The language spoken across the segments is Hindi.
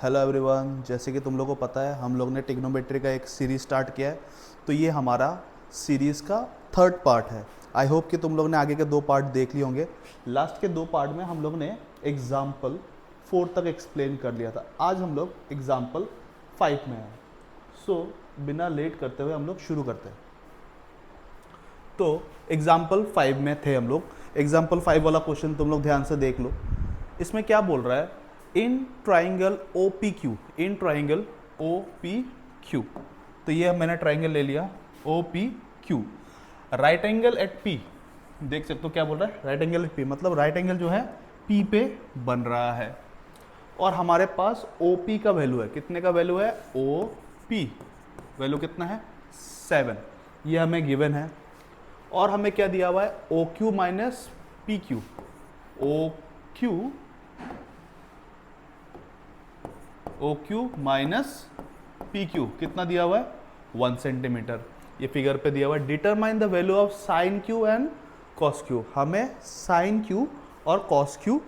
हेलो एवरीवन, जैसे कि तुम लोगों को पता है हम लोग ने ट्रिग्नोमेट्री का एक सीरीज़ स्टार्ट किया है। तो ये हमारा सीरीज़ का थर्ड पार्ट है। आई होप कि तुम लोग ने आगे के 2 पार्ट देख लिए होंगे। लास्ट के 2 पार्ट में हम लोग ने एग्जाम्पल 4 तक एक्सप्लेन कर लिया था। आज हम लोग एग्जाम्पल 5 में हैं। सो बिना लेट करते हुए हम लोग शुरू करते हैं। तो एग्जाम्पल 5 में थे हम लोग। एग्जाम्पल 5 वाला क्वेश्चन तुम लोग ध्यान से देख लो। इसमें क्या बोल रहा है, in triangle O P Q, in triangle O P Q. तो ये मैंने ट्राइंगल ले लिया O P Q. Right angle at P, देख सकते हो क्या बोल रहा है, राइट एंगल एट पी मतलब राइट एंगल जो है पी पे बन रहा है। और हमारे पास ओ पी का वैल्यू है, कितने का वैल्यू है, ओ पी वैल्यू कितना है 7, ये हमें गिवन है। और हमें क्या दिया हुआ है, O Q minus P Q, O Q minus P Q कितना दिया हुआ है 1 सेंटीमीटर, ये फिगर पे दिया हुआ है। Determine the value of sine Q and cos Q, हमें साइन क्यू और कॉस क्यू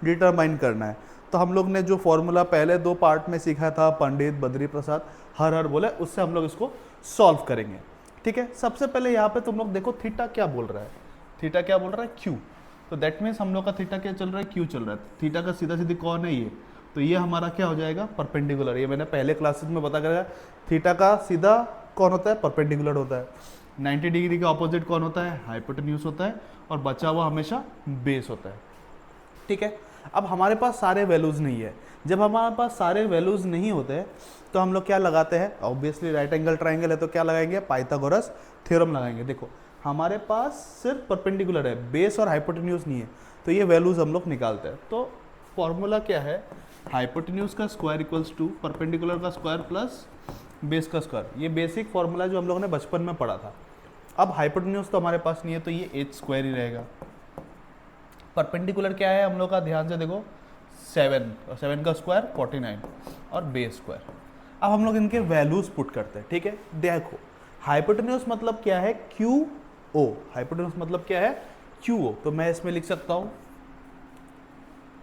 डिटरमाइन करना है। तो हम लोग ने जो फॉर्मूला पहले 2 पार्ट में सीखा था, पंडित बद्री प्रसाद हर हर बोले, उससे हम लोग इसको सॉल्व करेंगे। ठीक है, सबसे पहले यहाँ पे तुम लोग देखो थीटा क्या बोल रहा है, थीटा क्या बोल रहा है क्यू। तो दैट मीन्स हम लोग का थीटा क्या चल रहा है, क्यू चल रहा है। थीटा का सीधा सीधी कौन है ये, तो ये हमारा क्या हो जाएगा परपेंडिकुलर। ये मैंने पहले क्लासेस में बता कर, थीटा का सीधा कौन होता है, परपेंडिकुलर होता है। 90 डिग्री का ऑपोजिट कौन होता है, हाइपोटेन्यूज होता है। और बचा हुआ हमेशा बेस होता है। ठीक है, अब हमारे पास सारे वैल्यूज नहीं है। जब हमारे पास सारे वैल्यूज नहीं होते हैं तो हम लोग क्या लगाते हैं, ऑब्वियसली राइट एंगल ट्राइंगल है तो क्या लगाएंगे, पाइथागोरस थ्योरम लगाएंगे। देखो हमारे पास सिर्फ परपेंडिकुलर है, बेस और हाइपोटेन्यूज नहीं है, तो ये वैल्यूज हम लोग निकालते हैं। तो फॉर्मूला क्या है, हाइपोटेन्यूज का स्क्वायर इक्वल्स टू परपेंडिकुलर का स्क्वायर प्लस बेस का स्क्वायर। ये बेसिक फॉर्मूला जो हम लोगों ने बचपन में पढ़ा था। अब हाइपोटेन्यूज तो हमारे पास नहीं है तो ये एच स्क्वायर ही रहेगा। परपेंडिकुलर क्या है हम लोग का, ध्यान से देखो 7, और 7 का स्क्वायर 49 और बेस स्क्वायर। अब हम लोग इनके वैल्यूज पुट करते हैं। ठीक है, देखो हाइपोटेन्यूज मतलब क्या है, क्यू ओ, हाइपोटेन्यूज मतलब क्या है क्यू ओ। तो मैं इसमें लिख सकता हूँ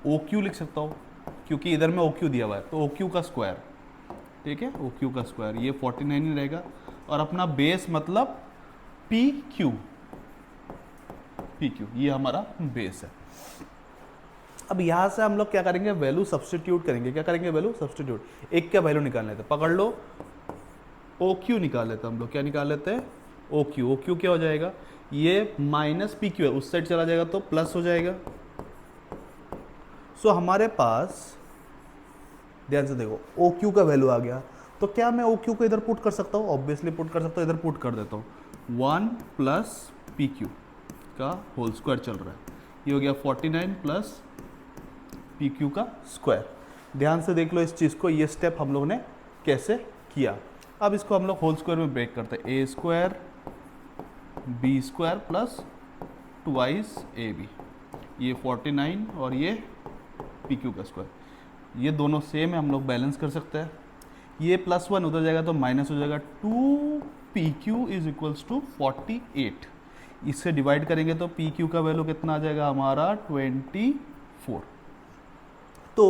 ओ क्यू लिख सकता हूँ, क्योंकि इधर में ओ क्यू दिया हुआ है, तो ओ क्यू का स्क्वायर। ठीक है, ओ क्यू का स्क्वायर ये 49 ही रहेगा। और अपना बेस मतलब पी क्यू, ये हमारा बेस है। अब यहां से हम लोग क्या करेंगे, वैल्यू सब्स्टिट्यूट करेंगे। क्या करेंगे, वैल्यू सब्स्टिट्यूट। एक क्या वैल्यू निकाल लेते हैं, पकड़ लो, ओ क्यू निकाल लेते हैं हम लोग। क्या निकाल लेते हैं, ओ क्यू क्या हो जाएगा, ये माइनस पी क्यू है, उस साइड चला जाएगा तो प्लस हो जाएगा। सो हमारे पास ध्यान से देखो ओ क्यू का वैल्यू आ गया। तो क्या मैं ओ क्यू को इधर पुट कर सकता हूँ, ऑब्वियसली पुट कर सकता हूँ, इधर पुट कर देता हूँ। 1 प्लस पी क्यू का होल स्क्वायर चल रहा है, ये हो गया 49 प्लस पी क्यू का स्क्वायर। ध्यान से देख लो इस चीज़ को, ये स्टेप हम लोग ने कैसे किया। अब इसको हम लोग होल स्क्वायर में ब्रेक करते हैं, A square B square plus twice A B, ये 49 और ये पी क्यू का स्क्वायर, ये दोनों सेम है, हम लोग बैलेंस कर सकते हैं। ये +1 उधर जाएगा तो माइनस हो जाएगा, 2 P Q is equals to 48। इससे डिवाइड करेंगे तो पी क्यू का वैल्यू कितना आ जाएगा हमारा 24। तो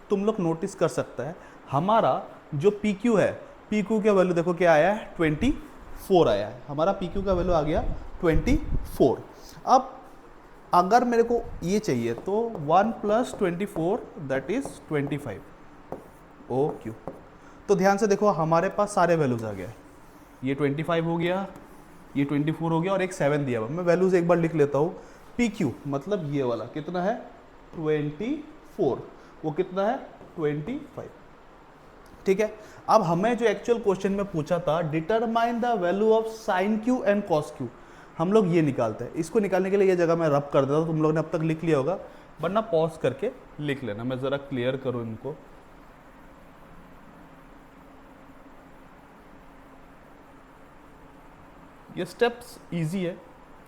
तुम लोग नोटिस कर सकता है हमारा जो पी क्यू है, पी क्यू का वैल्यू देखो क्या आया है 24 आया है, हमारा पी क्यू का वैल्यू आ गया 24। अब अगर मेरे को ये चाहिए तो 1 plus 24 that is 25 O Q. तो ध्यान से देखो हमारे पास सारे वैल्यूज आ गए, ये 25 हो गया, ये 24 हो गया और एक 7 दिया हुआ। मैं वैल्यूज एक बार लिख लेता हूँ। पी क्यू मतलब ये वाला कितना है 24, वो कितना है 25। ठीक है, अब हमें जो एक्चुअल क्वेश्चन में पूछा था, determine the value of sine Q and cos Q, हम लोग ये निकालते हैं। इसको निकालने के लिए ये जगह मैं रब कर देता हूँ, तुम लोग ने अब तक लिख लिया होगा, वरना पॉज करके लिख लेना, मैं जरा क्लियर करूँ इनको। ये स्टेप्स इजी है,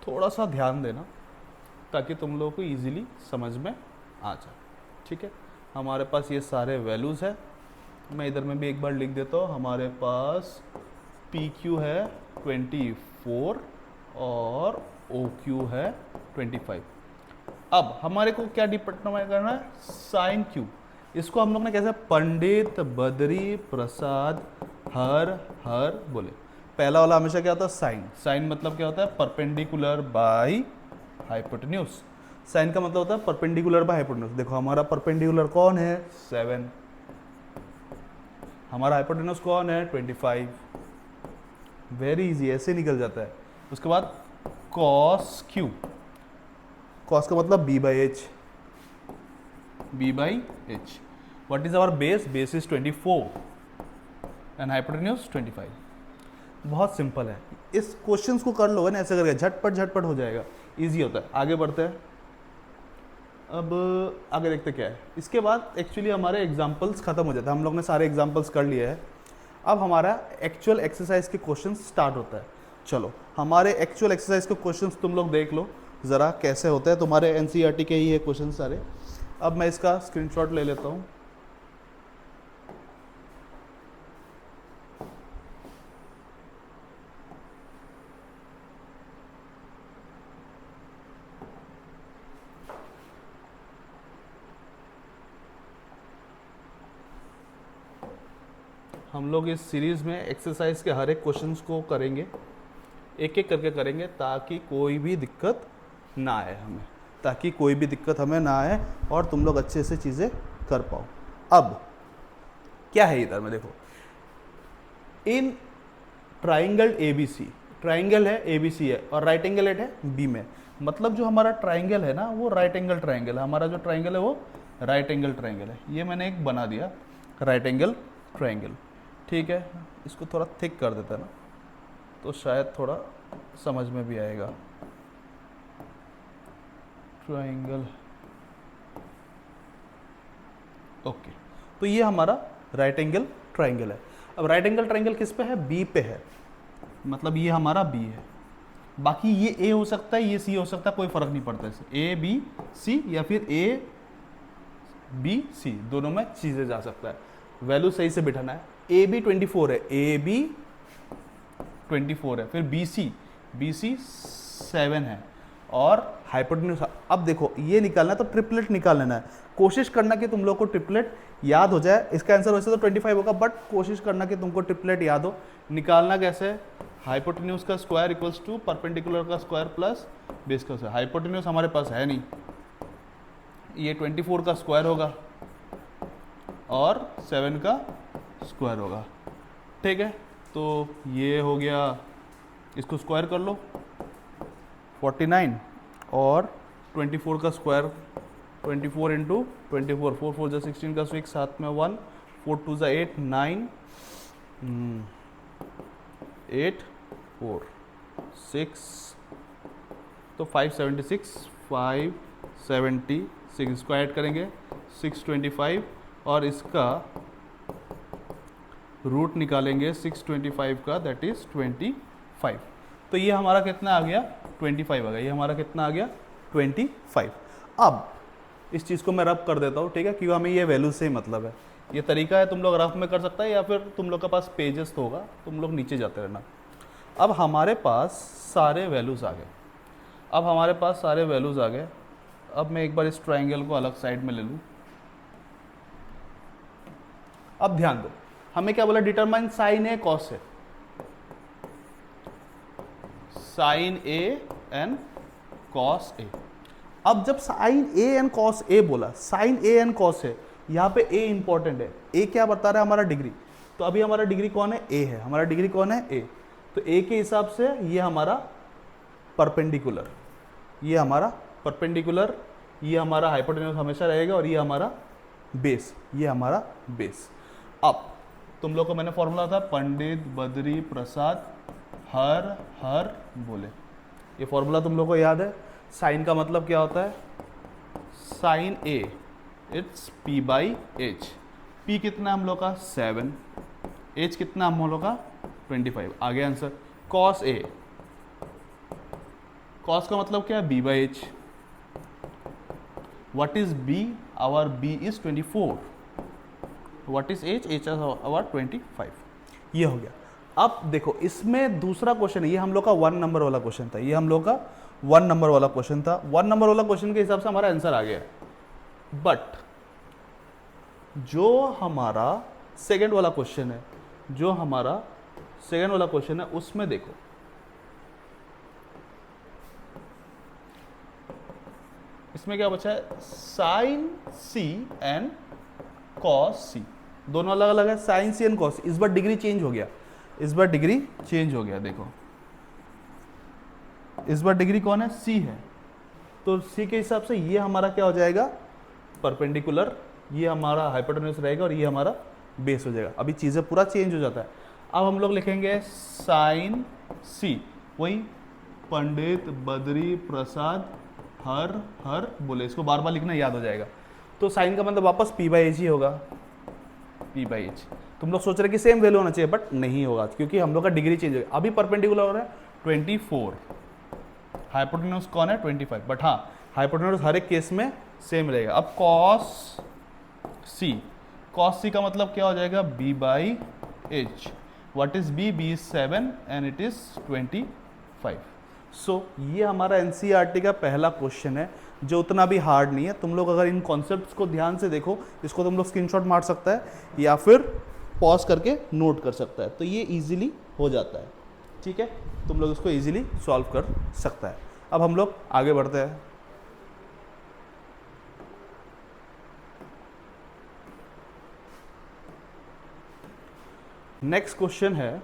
थोड़ा सा ध्यान देना ताकि तुम लोगों को इजीली समझ में आ जाए। ठीक है, हमारे पास ये सारे वैल्यूज़ है, मैं इधर में भी एक बार लिख देता हूँ। हमारे पास पी क्यू है 24 और ओ क्यू है 25। अब हमारे को क्या डिटरमाइन करना है, साइन क्यू। इसको हम लोग ने कैसे, पंडित बद्री प्रसाद हर हर बोले। पहला वाला हमेशा क्या होता है, साइन। साइन मतलब क्या होता है, परपेंडिकुलर बाय हाइपोटेन्यूज। साइन का मतलब होता है परपेंडिकुलर बाय हाइपोटेन्यूज। देखो हमारा परपेंडिकुलर कौन है, 7, हमारा हाइपोटेन्यूज कौन है, 25। वेरी इजी, ऐसे निकल जाता है। उसके बाद कॉस क्यू, कॉस का मतलब B by H, B by H. What is our base, base is 24 and hypotenuse 25। बहुत सिंपल है, इस क्वेश्चंस को कर लोगे ना ऐसे करके, झटपट झटपट हो जाएगा, इजी होता है। आगे बढ़ते हैं, अब आगे देखते क्या है। इसके बाद एक्चुअली हमारे एग्जाम्पल्स खत्म हो जाते हैं, हम लोग ने सारे एग्जाम्पल्स कर लिए हैं। अब हमारा एक्चुअल एक्सरसाइज के क्वेश्चन स्टार्ट होता है। चलो हमारे एक्चुअल एक्सरसाइज के क्वेश्चंस तुम लोग देख लो ज़रा कैसे होते हैं, तुम्हारे एनसीईआरटी के ही है क्वेश्चन सारे। अब मैं इसका स्क्रीनशॉट ले लेता हूँ। हम लोग इस सीरीज़ में एक्सरसाइज के हर एक क्वेश्चंस को करेंगे, एक एक करके करेंगे, ताकि कोई भी दिक्कत ना आए हमें, ताकि कोई भी दिक्कत हमें ना आए और तुम लोग अच्छे से चीज़ें कर पाओ। अब क्या है इधर में देखो, इन ट्राइंगल ABC, ट्राइंगल है ABC है और राइट एंगल है B में, मतलब जो हमारा ट्राइंगल है ना वो राइट एंगल ट्राइंगल है, हमारा जो ट्राइंगल है वो राइट एंगल ट्राइंगल है। ये मैंने एक बना दिया राइट एंगल ट्राइंगल, ठीक है। इसको थोड़ा थिक कर देता है ना तो शायद थोड़ा समझ में भी आएगा। ट्राइंगल, ओके, तो ये हमारा राइट एंगल ट्राइंगल है। अब राइट एंगल ट्राइंगल किस पे है, बी पे है, मतलब ये हमारा बी है। बाकी ये ए हो सकता है, ये सी हो सकता है, कोई फर्क नहीं पड़ता इसे, ए बी सी या फिर ए बी सी दोनों में चीजें जा सकता है। वैल्यू सही से बिठाना है। ए बी 24 है, ए बी 24 है, फिर बी सी 7 है और हाइपोटेन्यूज। अब देखो ये निकालना है तो ट्रिपलेट निकाल लेना है। कोशिश करना कि तुम लोग को ट्रिपलेट याद हो जाए। इसका आंसर वैसे तो 25 होगा, बट कोशिश करना कि तुमको ट्रिपलेट याद हो। निकालना कैसे, हाइपोटेन्यूज का स्क्वायर इक्वल्स टू परपेंडिकुलर का स्क्वायर प्लस बेस का स्क्वायर। हाइपोटेन्यूज हमारे पास है नहीं, ये 24 का स्क्वायर होगा और 7 का स्क्वायर होगा, ठीक है। तो ये हो गया, इसको स्क्वायर कर लो 49 और 24 का स्क्वायर 24 इंटू 24, 4 4 जा 16 का 6, साथ में 1, 4 2 जा 8, 9 8 4 6, तो 576 576 स्क्वायर करेंगे 625 और इसका रूट निकालेंगे 625 का, दैट इज 25। तो ये हमारा कितना आ गया, 25 आ गया। ये हमारा कितना आ गया, 25। अब इस चीज़ को मैं रफ कर देता हूँ, ठीक है, क्योंकि हमें ये वैल्यू से ही मतलब है। ये तरीका है, तुम लोग रफ में कर सकता है या फिर तुम लोग के पास पेजेस तो होगा, तुम लोग नीचे जाते रहना। अब हमारे पास सारे वैल्यूज़ आ गए, अब हमारे पास सारे वैल्यूज़ आ गए। अब मैं एक बार इस ट्राइंगल को अलग साइड में ले लूँ। अब ध्यान दो, हमें क्या बोला, determine sine A cos A, sine A and cos A. अब जब sine A and cos A बोला, sine A and cos A, यहाँ पे ए इंपॉर्टेंट है। ए क्या बता रहा है, हमारा डिग्री। तो अभी हमारा डिग्री कौन है, ए है। हमारा डिग्री कौन है, ए। तो ए के हिसाब से ये हमारा परपेंडिकुलर, ये हमारा परपेंडिकुलर, ये हमारा हाइपोटेन्यूज हमेशा रहेगा और ये हमारा बेस, ये हमारा बेस। अब तुम लोग को मैंने फॉर्मूला था, पंडित बद्री प्रसाद हर हर बोले। ये फॉर्मूला तुम लोग को याद है। साइन का मतलब क्या होता है, sine A it's P by H. P कितना हम लोग का, 7, एच कितना हम लोग का, 25। आगे आंसर। कॉस ए, कॉस का मतलब क्या है, B by H. What is B, our B is 24। What is H, H is our 25। ये हो गया। अब देखो इसमें दूसरा क्वेश्चन है, ये हम लोग का 1 नंबर वाला क्वेश्चन था, ये हम लोग का 1 नंबर वाला क्वेश्चन था। 1 नंबर वाला क्वेश्चन के हिसाब से हमारा आंसर आ गया। बट जो हमारा सेकंड वाला क्वेश्चन है, जो हमारा सेकंड वाला क्वेश्चन है उसमें देखो, इसमें क्या बचा है, साइन सी एंड कॉस सी, दोनों अलग अलग है, साइन सी एंड कॉस। इस बार डिग्री चेंज हो गया, इस बार डिग्री चेंज हो गया। देखो इस बार डिग्री कौन है, सी है, तो सी के हिसाब से ये हमारा क्या हो जाएगा, परपेंडिकुलर, ये हमारा हाइपोटेन्यूज रहेगा और ये हमारा बेस हो जाएगा। अभी चीजें पूरा चेंज हो जाता है। अब हम लोग लिखेंगे साइन सी, वही पंडित बद्री प्रसाद हर हर बोले, इसको बार बार लिखना याद हो जाएगा। तो साइन का मतलब वापस p बाई एच ही होगा, p बाई एच। तुम लोग सोच रहे कि सेम वैल्यू होना चाहिए, बट नहीं होगा क्योंकि हम लोग का डिग्री चेंज होगा। अभी परपेंडिकुलर हो रहा है 24, हाइपोटेन्यूज कौन है 25, बट हाँ हाइपोटेन्यूज हर एक केस में सेम रहेगा। अब कॉस सी, कॉस सी का मतलब क्या हो जाएगा, b by H. What is b, b is 7 and it is 25। सो ये हमारा एनसीईआरटी का पहला क्वेश्चन है जो उतना भी हार्ड नहीं है। तुम लोग अगर इन कॉन्सेप्ट्स को ध्यान से देखो, इसको तुम लोग स्क्रीनशॉट मार सकता है या फिर पॉज करके नोट कर सकता है, तो ये इजीली हो जाता है। ठीक है, तुम लोग इसको इजीली सॉल्व कर सकता है। अब हम लोग आगे बढ़ते हैं। नेक्स्ट क्वेश्चन है,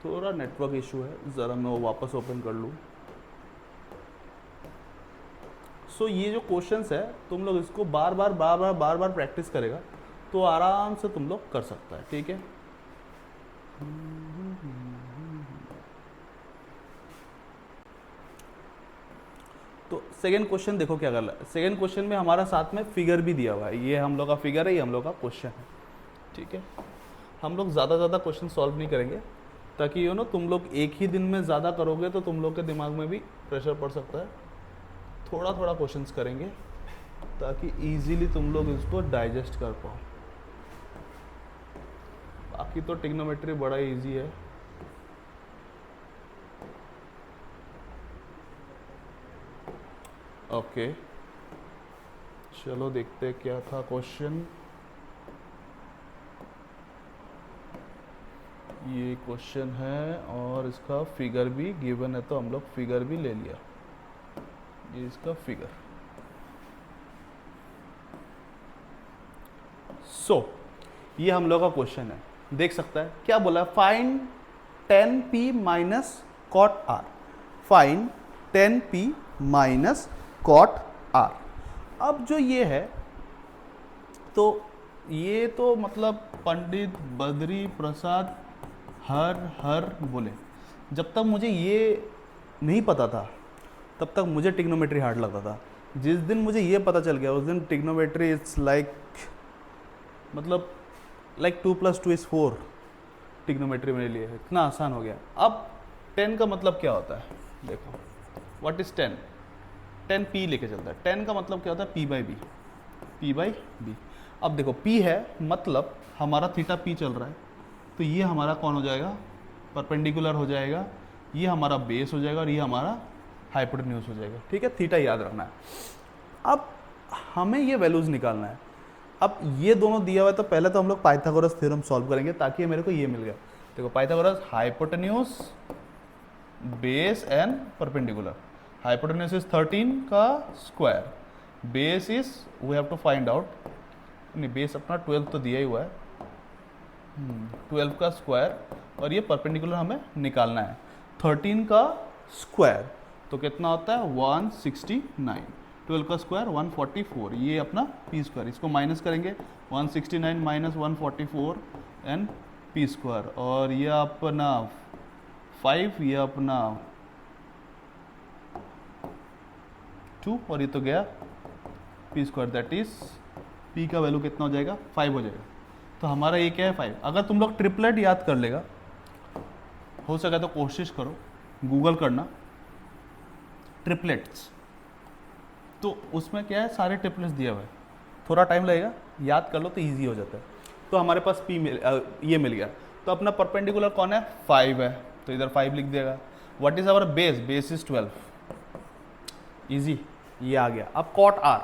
थोड़ा नेटवर्क इशू है, ज़रा मैं वो वापस ओपन कर लूँ। सो ये जो क्वेश्चंस है तुम लोग इसको बार बार प्रैक्टिस करेगा तो आराम से तुम लोग कर सकता है। ठीक है, तो सेकंड क्वेश्चन देखो क्या कर रहा है। सेकंड क्वेश्चन में हमारा साथ में फिगर भी दिया हुआ है, ये हम लोग का फिगर है, ये हम लोग का क्वेश्चन है। ठीक है, हम लोग ज़्यादा क्वेश्चन सॉल्व नहीं करेंगे ताकि तुम लोग एक ही दिन में ज़्यादा करोगे तो तुम लोग के दिमाग में भी प्रेशर पड़ सकता है। थोड़ा क्वेश्चंस करेंगे ताकि इजीली तुम लोग इसको डाइजेस्ट कर पाओ। बाकी तो ट्रिग्नोमेट्री बड़ा इजी है। ओके, चलो देखते हैं क्या था क्वेश्चन। ये क्वेश्चन है और इसका फिगर भी गिवन है, तो हम लोग फिगर भी ले लिया। ये इसका फिगर। ये हम लोग का क्वेश्चन है, देख सकता है क्या बोला है, find 10p minus cot R, find 10p minus cot R. अब जो ये है तो ये तो मतलब पंडित बद्री प्रसाद हर बोले। जब तक मुझे ये नहीं पता था तब तक मुझे ट्रिग्नोमेट्री हार्ड लगता था। जिस दिन मुझे ये पता चल गया उस दिन ट्रिग्नोमेट्री इट्स लाइक मतलब 2 + 2 = 4 ट्रिग्नोमेट्री मेरे लिए इतना आसान हो गया। अब 10 का मतलब क्या होता है, देखो व्हाट इज 10, 10p लेके चलता है। 10 का मतलब क्या होता है, p by B, p by B. अब देखो p है मतलब हमारा थीटा p चल रहा है, तो ये हमारा कौन हो जाएगा, परपेंडिकुलर हो जाएगा, ये हमारा बेस हो जाएगा और ये हमारा हाइपोटेन्यूज हो जाएगा। ठीक है, थीटा याद रखना है। अब हमें ये वैल्यूज निकालना है। अब ये दोनों दिया हुआ है तो पहले तो हम लोग पाइथागोरस थ्योरम सॉल्व करेंगे ताकि मेरे को ये मिल गया। देखो Pythagoras hypotenuse base and perpendicular. Hypotenuse is 13 का square, base is we have to find out, नहीं बेस अपना 12 तो दिया ही हुआ है, 12 का स्क्वायर, और ये परपेंडिकुलर हमें निकालना है। 13 का स्क्वायर तो कितना होता है 169, 12 का स्क्वायर 144, ये अपना पी स्क्वायर। इसको माइनस करेंगे 169 माइनस 144 एंड पी स्क्वायर, और ये अपना 5, ये अपना 2 और ये तो गया P square, that is P का वैल्यू कितना हो जाएगा 5 हो जाएगा। तो हमारा ये क्या है 5। अगर तुम लोग ट्रिपलेट याद कर लेगा, हो सके तो कोशिश करो, गूगल करना ट्रिपलेट्स, तो उसमें क्या है सारे ट्रिपलेट्स दिया हुआ है, थोड़ा टाइम लगेगा, याद कर लो तो इजी हो जाता है। तो हमारे पास ये मिल गया। तो अपना परपेंडिकुलर कौन है 5 है, तो इधर 5 लिख देगा। What is our base, base is 12, easy, ये आ गया। अब कॉट आर,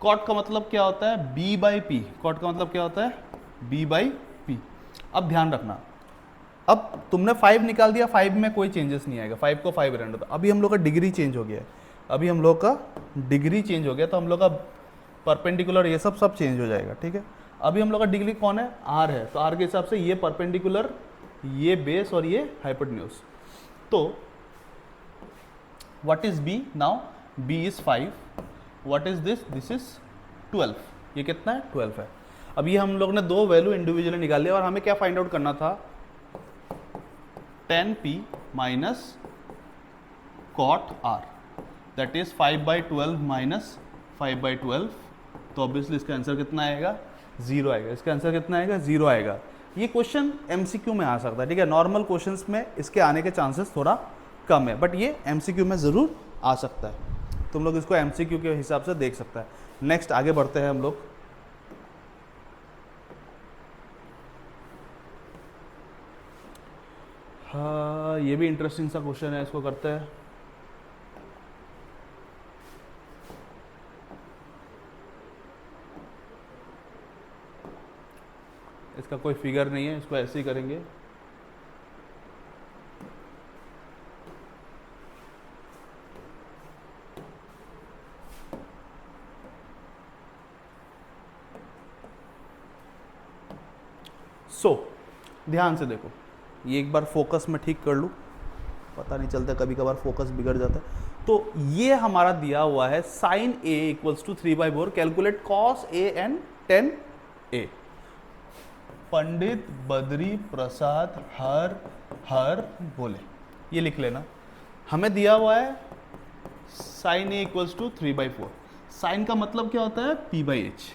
कॉट का मतलब क्या होता है, b बाई पी। कॉट का मतलब क्या होता है, b बाई पी। अब ध्यान रखना, अब तुमने 5 निकाल दिया, 5 में कोई चेंजेस नहीं आएगा, 5 को 5 रहने दो। अभी हम लोग का डिग्री चेंज हो गया है, अभी हम लोग का डिग्री चेंज हो गया, तो हम लोग का परपेंडिकुलर ये सब चेंज हो जाएगा, ठीक है। अभी हम लोग का डिग्री कौन है, आर है, तो आर के हिसाब से ये परपेंडिकुलर, ये बेस और ये हाइपोटेन्यूज। तो what is B now, B is 5, what is this, this is 12, ये कितना है 12 है। अब ये हम लोग ने दो वैल्यू इंडिविजुअली निकाल लिया और हमें क्या फाइंड आउट करना था, 10p minus cot R, that is 5/12 minus 5/12, तो ऑब्वियसली इसका आंसर कितना आएगा, 0 आएगा। इसका आंसर कितना आएगा, 0 आएगा। ये क्वेश्चन एमसीक्यू में आ सकता है, ठीक है, नॉर्मल क्वेश्चंस में इसके आने के चांसेस थोड़ा कम है, बट ये एमसीक्यू में ज़रूर आ सकता है। तुम लोग इसको एमसीक्यू के हिसाब से देख सकता है। नेक्स्ट आगे बढ़ते हैं हम लोग। हाँ, ये भी इंटरेस्टिंग सा क्वेश्चन है, इसको करते हैं। इसका कोई फिगर नहीं है, इसको ऐसे ही करेंगे। ध्यान से देखो, ये एक बार फोकस में ठीक कर लूँ, पता नहीं चलता, कभी कभार फोकस बिगड़ जाता है। तो ये हमारा दिया हुआ है sine a equals to 3/4, calculate cos a and tan a। Pandit Badri Prasad हर बोले, ये लिख लेना। हमें दिया हुआ है sine a equals to 3/4। Sine का मतलब क्या होता है, p/h।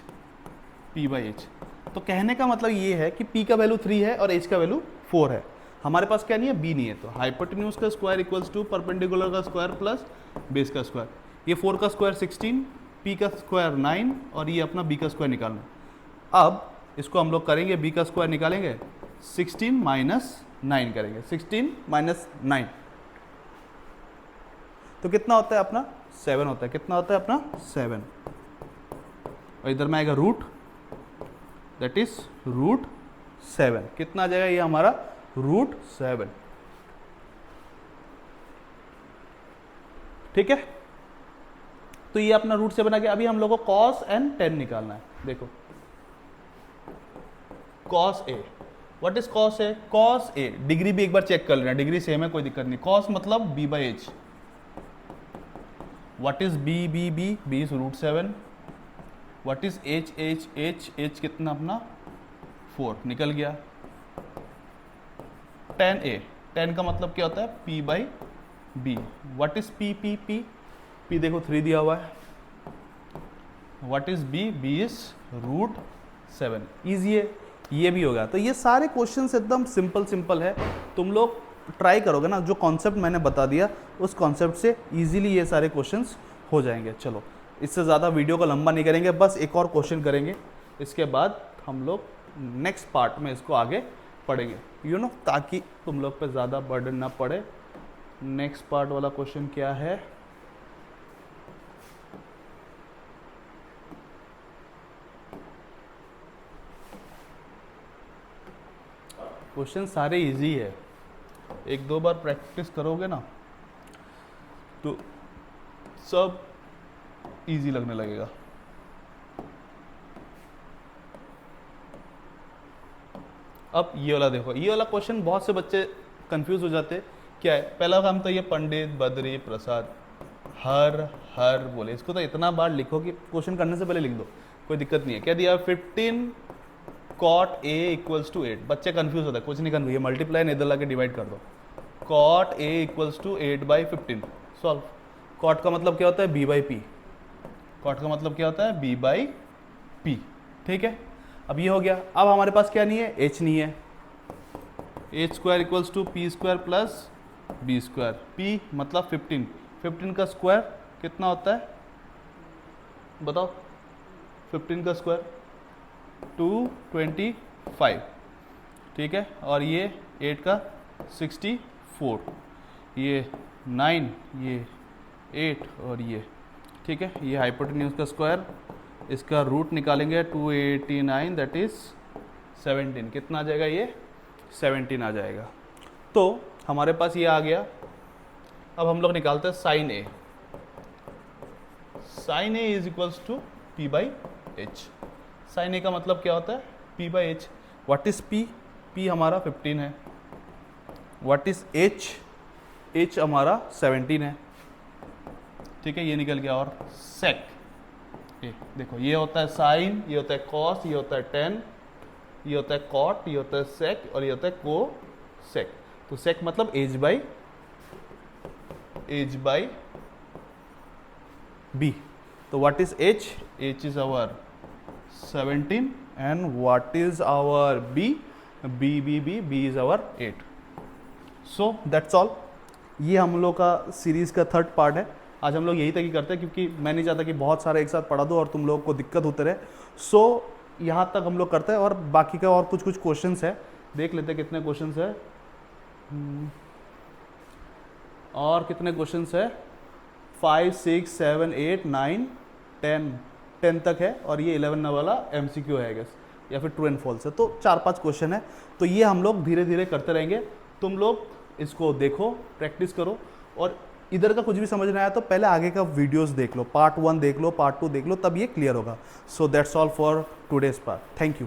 तो कहने का मतलब ये है कि p का वैल्यू 3 है और h का वैल्यू 4 है। हमारे पास क्या नहीं है, b नहीं है, तो हाइपोटेन्यूज का स्क्वायर इक्वल्स टू परपेंडिकुलर का स्क्वायर प्लस बेस का स्क्वायर। ये 4 का स्क्वायर 16, p का स्क्वायर 9 और ये अपना b का स्क्वायर निकालना। अब इसको हम लोग करेंगे, b का स्क्वायर निकालेंगे, 16 माइनस 9 करेंगे, 16 माइनस 9 तो कितना होता है अपना, 7 होता है। कितना होता है अपना, 7। और इधर में आएगा रूट, दैट इज रूट 7। कितना आ जाएगा ये हमारा, रूट 7, ठीक है। तो ये अपना रूट 7 आ गया। अभी हम लोग को कॉस एंड टेन निकालना है। देखो cos A, what is cos A, cos A degree भी एक बार चेक कर लेना, डिग्री सेम है, कोई दिक्कत नहीं। कॉस मतलब b/h, what is b is root 7, what is h कितना अपना 4, निकल गया। tan a, tan का मतलब क्या होता है, p/b। व्हाट इज p देखो 3 दिया हुआ है। What is b is root 7। Easy है, ये भी होगा। तो ये सारे क्वेश्चंस एकदम सिंपल है। तुम लोग ट्राई करोगे ना, जो कॉन्सेप्ट मैंने बता दिया उस कॉन्सेप्ट से इजीली ये सारे क्वेश्चंस हो जाएंगे। चलो, इससे ज़्यादा वीडियो को लंबा नहीं करेंगे, बस एक और क्वेश्चन करेंगे, इसके बाद हम लोग नेक्स्ट पार्ट में इसको आगे पढ़ेंगे, ताकि तुम लोग पे ज़्यादा बर्डन ना पड़े। नेक्स्ट पार्ट वाला क्वेश्चन क्या है, क्वेश्चन सारे इजी है, एक दो बार प्रैक्टिस करोगे ना तो सब इजी लगने लगेगा। अब ये वाला देखो, ये वाला क्वेश्चन बहुत से बच्चे कंफ्यूज हो जाते हैं। क्या है, पहला काम तो ये पंडित बद्री प्रसाद हर बोले, इसको तो इतना बार लिखो कि क्वेश्चन करने से पहले लिख दो, कोई दिक्कत नहीं है। क्या दिया, 15 कॉट a इक्वल्स टू 8। बच्चे कंफ्यूज होता है, कुछ नहीं कंफ्यूज, ये मल्टीप्लाई इधर ला के डिवाइड कर दो। Cot a equals to 8/15, solve. Cot का मतलब क्या होता है, b/p। कॉट का मतलब क्या होता है, b/p, ठीक है। अब ये हो गया। अब हमारे पास क्या नहीं है, h नहीं है। h² equals to p² plus b²। p मतलब 15, 15 का स्क्वायर कितना होता है बताओ, 15 का स्क्वायर 225, ठीक है। और ये 8 का 64, ये 9, ये 8 और ये, ठीक है। ये हाइपोटेन्यूज का स्क्वायर इसका रूट निकालेंगे 289 दैट इज 17, कितना आ जाएगा ये 17 आ जाएगा। तो हमारे पास ये आ गया। अब हम लोग निकालते हैं sine A. Sine A is equals to P by H. Sine A का मतलब क्या होता है P by H. What is P? P हमारा 15 है। What is H? एच हमारा 17 है। ठीक है, ये निकल गया। और सेक, ये देखो, ये होता है साइन, ये होता है कॉस, ये होता है टेन, ये होता है कॉट, ये होता है सेक और ये होता है को सेक। तो सेक मतलब एज बाई बी। तो what is H? H is our 17 and what is our B? B is our 8। So that's all. ये हम लोग का सीरीज़ का थर्ड पार्ट है। आज हम लोग यही तक ही करते हैं क्योंकि मैं नहीं चाहता कि बहुत सारे एक साथ पढ़ा दो और तुम लोगों को दिक्कत होते रहे। सो यहाँ तक हम लोग करते हैं और बाकी का और कुछ क्वेश्चंस है, देख लेते हैं कितने क्वेश्चंस है। और कितने क्वेश्चंस है? 5, 6, 7, 8, 9, 10 तक है और ये 11 वाला MCQ है गेस, या फिर ट्रू एंड फॉल्स है। तो 4-5 क्वेश्चन है। तो ये हम लोग धीरे धीरे करते रहेंगे। तुम लोग इसको देखो, प्रैक्टिस करो, और इधर का कुछ भी समझ नहीं आया तो पहले आगे का वीडियोस देख लो, पार्ट 1 देख लो, पार्ट 2 देख लो, तब ये क्लियर होगा। सो that's all for today's part. Thank you.